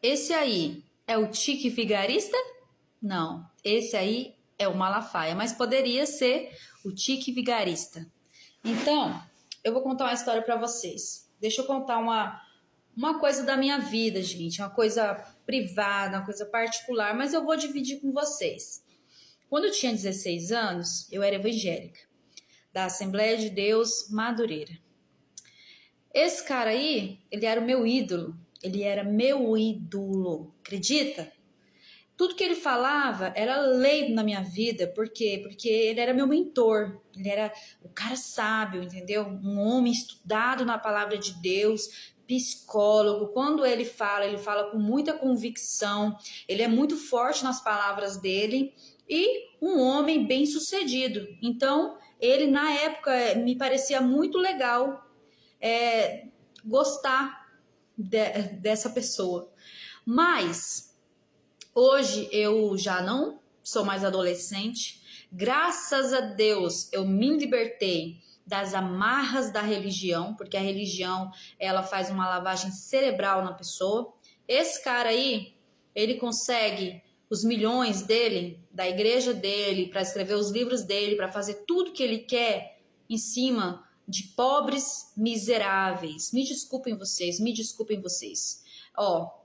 Esse aí é o tique vigarista? Não, esse aí é o Malafaia, mas poderia ser o tique vigarista. Então, eu vou contar uma história para vocês. Deixa eu contar uma coisa da minha vida, gente, uma coisa privada, uma coisa particular, mas eu vou dividir com vocês. Quando eu tinha 16 anos, eu era evangélica, da Assembleia de Deus Madureira. Esse cara aí, ele era o meu ídolo. Ele era meu ídolo, acredita? Tudo que ele falava era lei na minha vida. Por quê? Porque ele era meu mentor. Ele era o cara sábio, entendeu? Um homem estudado na palavra de Deus, psicólogo. Quando ele fala com muita convicção. Ele é muito forte nas palavras dele e um homem bem-sucedido. Então, ele na época me parecia muito legal gostar dessa pessoa. Mas hoje eu já não sou mais adolescente. Graças a Deus eu me libertei das amarras da religião, porque a religião ela faz uma lavagem cerebral na pessoa. Esse cara aí, ele consegue os milhões dele, da igreja dele, para escrever os livros dele, para fazer tudo que ele quer em cima de pobres miseráveis. Me desculpem vocês. Ó,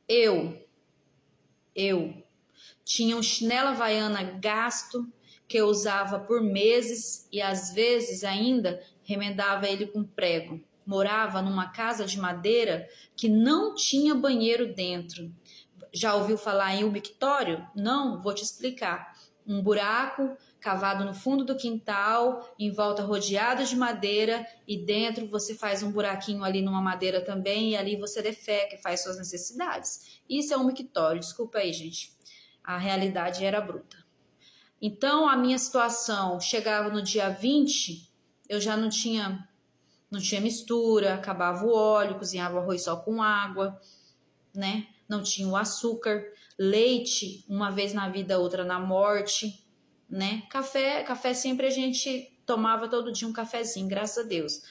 eu tinha um chinelo havaiana gasto que eu usava por meses e às vezes ainda remendava ele com prego. Morava numa casa de madeira que não tinha banheiro dentro. Já ouviu falar em um mictório? Não, vou te explicar. Um buraco cavado no fundo do quintal, em volta rodeado de madeira, e dentro você faz um buraquinho ali numa madeira também, e ali você defeca e faz suas necessidades. Isso é um mictório, desculpa aí, gente. A realidade era bruta. Então, a minha situação chegava no dia 20, eu já não tinha mistura, acabava o óleo, cozinhava o arroz só com água, né? Não tinha o açúcar, leite, uma vez na vida, outra na morte, né? Café sempre a gente tomava todo dia um cafezinho, graças a Deus.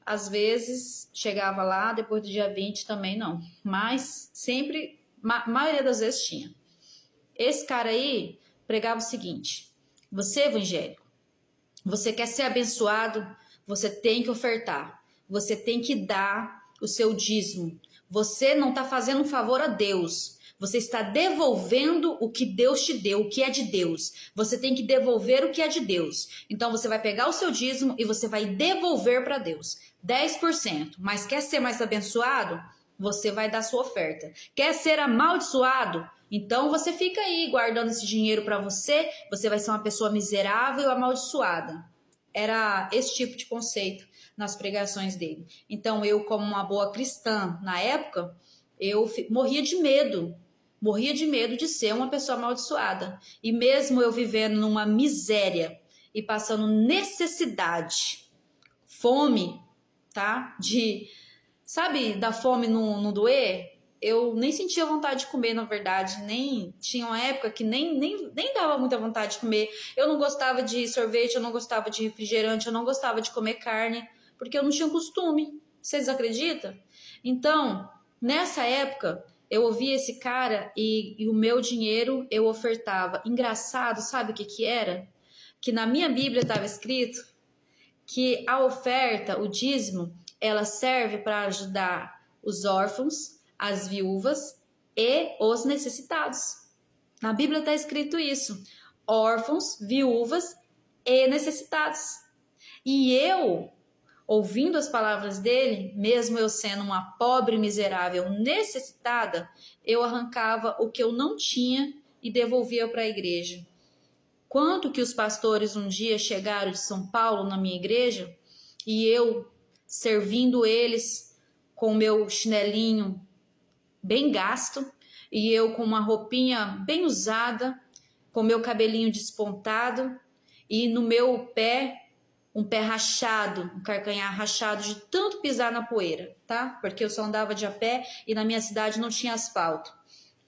Às vezes chegava lá, depois do dia 20 também não, mas sempre, maioria das vezes tinha. Esse cara aí pregava o seguinte: você evangélico, você quer ser abençoado, você tem que ofertar, você tem que dar o seu dízimo. Você não está fazendo um favor a Deus. Você está devolvendo o que Deus te deu, o que é de Deus. Você tem que devolver o que é de Deus. Então você vai pegar o seu dízimo e você vai devolver para Deus. 10%. Mas quer ser mais abençoado? Você vai dar sua oferta. Quer ser amaldiçoado? Então você fica aí guardando esse dinheiro para você. Você vai ser uma pessoa miserável e amaldiçoada. Era esse tipo de conceito nas pregações dele. Então eu, como uma boa cristã na época, eu morria de medo de ser uma pessoa amaldiçoada. E mesmo eu vivendo numa miséria e passando necessidade, fome, tá? Sabe, da fome não doer? Eu nem sentia vontade de comer, na verdade. Nem tinha uma época que nem dava muita vontade de comer. Eu não gostava de sorvete, eu não gostava de refrigerante, eu não gostava de comer carne, porque eu não tinha costume. Vocês acreditam? Então, nessa época, eu ouvia esse cara e o meu dinheiro eu ofertava. Engraçado, sabe o que era? Que na minha Bíblia estava escrito que a oferta, o dízimo, ela serve para ajudar os órfãos, as viúvas e os necessitados. Na Bíblia está escrito isso: órfãos, viúvas e necessitados. E eu, ouvindo as palavras dele, mesmo eu sendo uma pobre, miserável, necessitada, eu arrancava o que eu não tinha e devolvia para a igreja. Quanto que os pastores um dia chegaram de São Paulo na minha igreja e eu servindo eles com meu chinelinho bem gasto e eu com uma roupinha bem usada, com meu cabelinho despontado e no meu pé um pé rachado, um carcanhar rachado de tanto pisar na poeira, tá? Porque eu só andava de a pé e na minha cidade não tinha asfalto.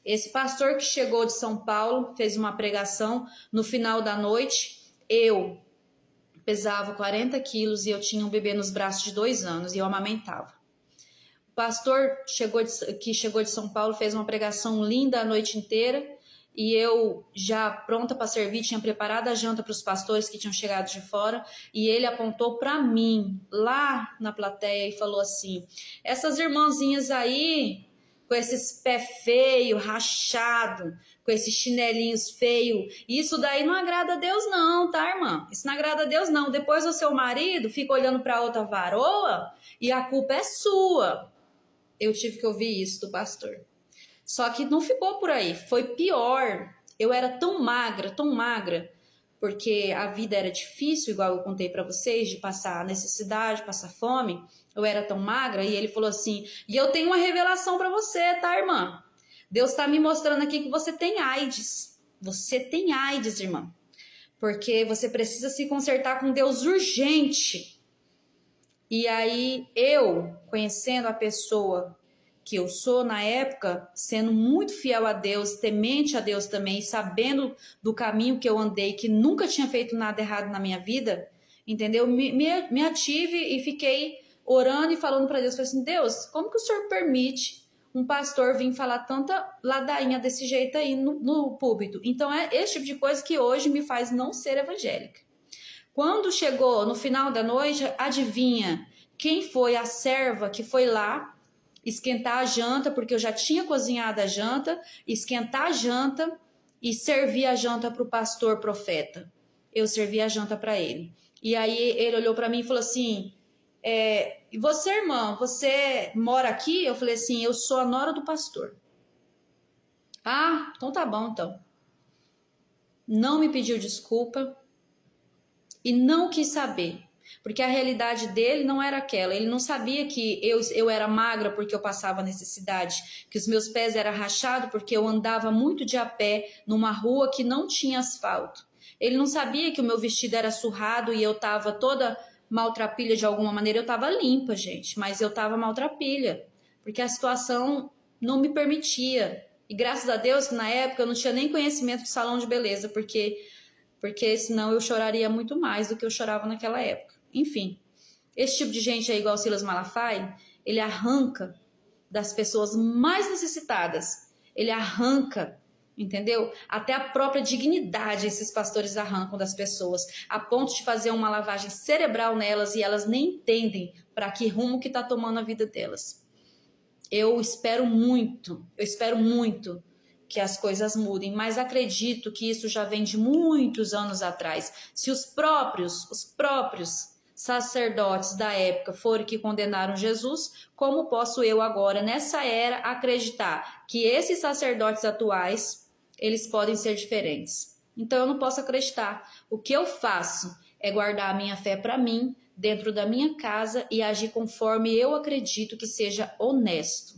Esse pastor que chegou de São Paulo fez uma pregação no final da noite. Eu pesava 40 quilos e eu tinha um bebê nos braços de 2 anos e eu amamentava. pastor que chegou de São Paulo fez uma pregação linda a noite inteira, e eu, já pronta para servir, tinha preparado a janta para os pastores que tinham chegado de fora, e ele apontou para mim, lá na plateia, e falou assim: essas irmãzinhas aí, com esses pé feio, rachado, com esses chinelinhos feios, isso daí não agrada a Deus não, tá, irmã? Isso não agrada a Deus não. Depois o seu marido fica olhando para outra varoa e a culpa é sua. Eu tive que ouvir isso do pastor. Só que não ficou por aí, foi pior. Eu era tão magra, porque a vida era difícil, igual eu contei para vocês, de passar necessidade, passar fome. Eu era tão magra, e ele falou assim: e eu tenho uma revelação para você, tá, irmã? Deus está me mostrando aqui que você tem AIDS. Você tem AIDS, irmã. Porque você precisa se consertar com Deus urgente. E aí, eu, conhecendo a pessoa que eu sou na época, sendo muito fiel a Deus, temente a Deus também, sabendo do caminho que eu andei, que nunca tinha feito nada errado na minha vida, entendeu? Me ative e fiquei orando e falando para Deus, falei assim: Deus, como que o Senhor permite um pastor vir falar tanta ladainha desse jeito aí no púlpito? Então é esse tipo de coisa que hoje me faz não ser evangélica. Quando chegou no final da noite, adivinha quem foi a serva que foi lá esquentar a janta, porque eu já tinha cozinhado a janta, esquentar a janta e servir a janta para o pastor profeta. Eu servi a janta para ele. E aí ele olhou para mim e falou assim: e você, irmã, você mora aqui? Eu falei assim: eu sou a nora do pastor. Ah, então tá bom, então. Não me pediu desculpa e não quis saber. Porque a realidade dele não era aquela. Ele não sabia que eu era magra porque eu passava necessidade, que os meus pés eram rachados porque eu andava muito de a pé numa rua que não tinha asfalto. Ele não sabia que o meu vestido era surrado e eu estava toda maltrapilha de alguma maneira. Eu estava limpa, gente, mas eu estava maltrapilha, porque a situação não me permitia. E graças a Deus que na época eu não tinha nem conhecimento de salão de beleza, porque senão eu choraria muito mais do que eu chorava naquela época. Enfim, esse tipo de gente aí, igual Silas Malafaia, ele arranca das pessoas mais necessitadas. Ele arranca, entendeu? Até a própria dignidade esses pastores arrancam das pessoas, a ponto de fazer uma lavagem cerebral nelas e elas nem entendem para que rumo que está tomando a vida delas. Eu espero muito que as coisas mudem, mas acredito que isso já vem de muitos anos atrás. Se os próprios sacerdotes da época foram que condenaram Jesus, como posso eu agora, nessa era, acreditar que esses sacerdotes atuais, eles podem ser diferentes? Então eu não posso acreditar. O que eu faço é guardar a minha fé para mim, dentro da minha casa, e agir conforme eu acredito que seja honesto.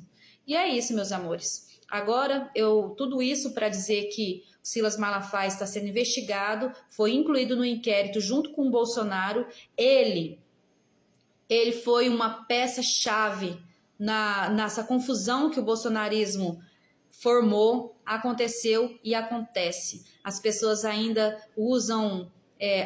E é isso, meus amores. Agora, tudo isso para dizer que Silas Malafaia está sendo investigado, foi incluído no inquérito junto com o Bolsonaro. Ele foi uma peça-chave nessa confusão que o bolsonarismo formou, aconteceu e acontece. As pessoas ainda usam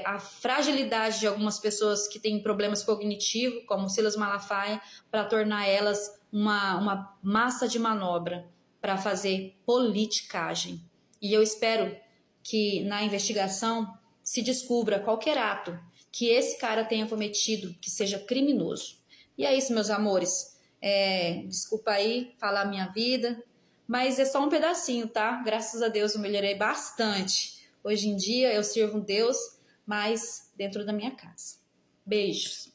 a fragilidade de algumas pessoas que têm problemas cognitivos, como Silas Malafaia, para tornar elas uma massa de manobra para fazer politicagem. E eu espero que na investigação se descubra qualquer ato que esse cara tenha cometido que seja criminoso. E é isso, meus amores. Desculpa aí falar a minha vida, mas é só um pedacinho, tá? Graças a Deus eu melhorei bastante. Hoje em dia eu sirvo um Deus, mas dentro da minha casa. Beijos.